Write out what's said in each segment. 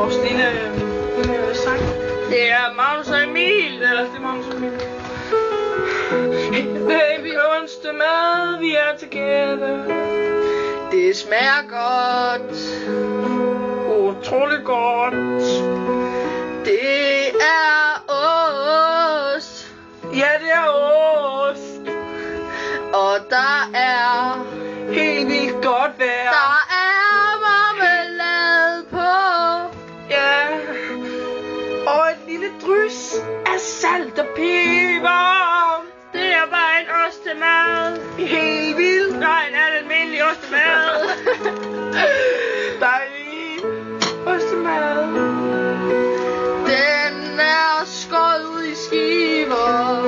vores lille sang. Det er Magnus og Emil. Eller det er Magnus og Emil. Hey baby, onsdag mad, vi er together. Det smager godt. Utroligt godt. Det er ost. Ja, det er ost. Og der er helt vildt godt vejr. Der er marmelade på. Ja. Og et lille drys af salt og peber. Det er bare en ostemad. Helt vildt. Nej, en almindelig ostemad. Dejlig ostemad. Den er skåret ud i skiver.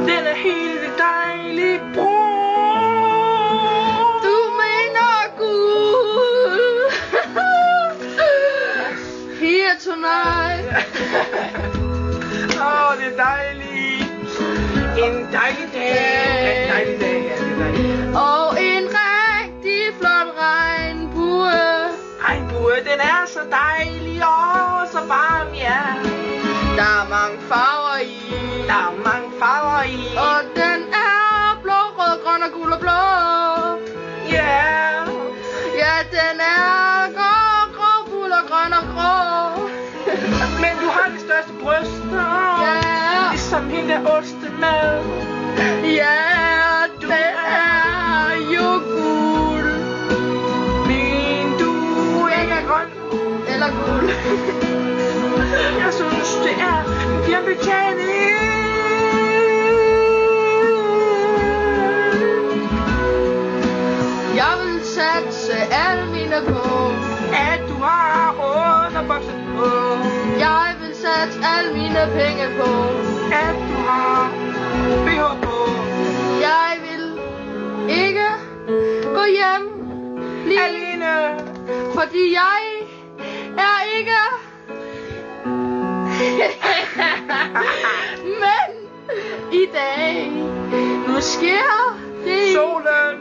Den er helt dejlig brun. Du mener guld. Here tonight. Åh, det er dejligt. En dejlig dag. En dejlig dag, ja, det er dejligt. Og en rigtig flot regnbue. Regnbue, den er så dejlig og så varm, ja. Der er mange farver i. Der er mange farver i. Og den er blå, rød, grøn og gul og blå. Ja. Ja, den er grå, gul og grøn og grå. Men du har det største bryst. Ja. Ligesom hende der ostemad. Ja, den er jo gul. Men du ikke er grøn. Eller gul. Jeg synes, det er en fjernbetjening. Jeg vil satse alle mine på, at du har underbukser på. jeg vil satse alle mine penge på, At du har BH på. jeg vil ikke gå hjem lige, Alene. fordi jeg er ikke. Men i dag, nu sker det. Solen.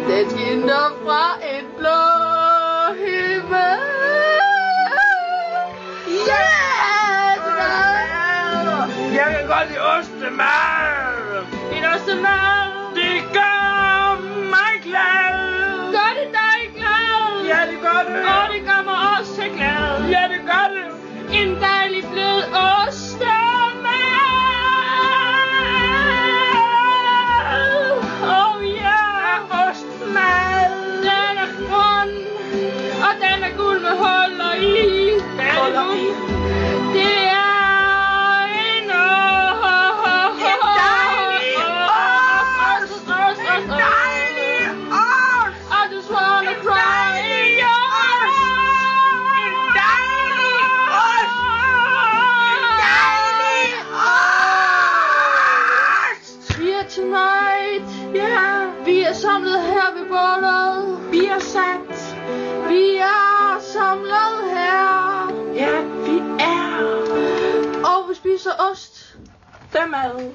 Den skinner fra et blå himmel. Yeah! Jeg kan godt lide ostemad. En ostemad. Det gør mig glad. Gør det dig glad? Ja, det gør det. Og det gør mig også glad. Ja, det gør det. En dejlig blød ostemad. Oh yeah. Ostemad. Den er grøn, og den er guld med huller i. Huller i. Det er en dejlig ost. En dejlig ost. I just wanna cry in your arms. En dejlig ost. En dejlig ost. We are tonight. Ja. Vi er samlet her ved bålet. Vi er sat. Vi er samlet her. Ja, vi er. Og vi spiser ost. Dem ad.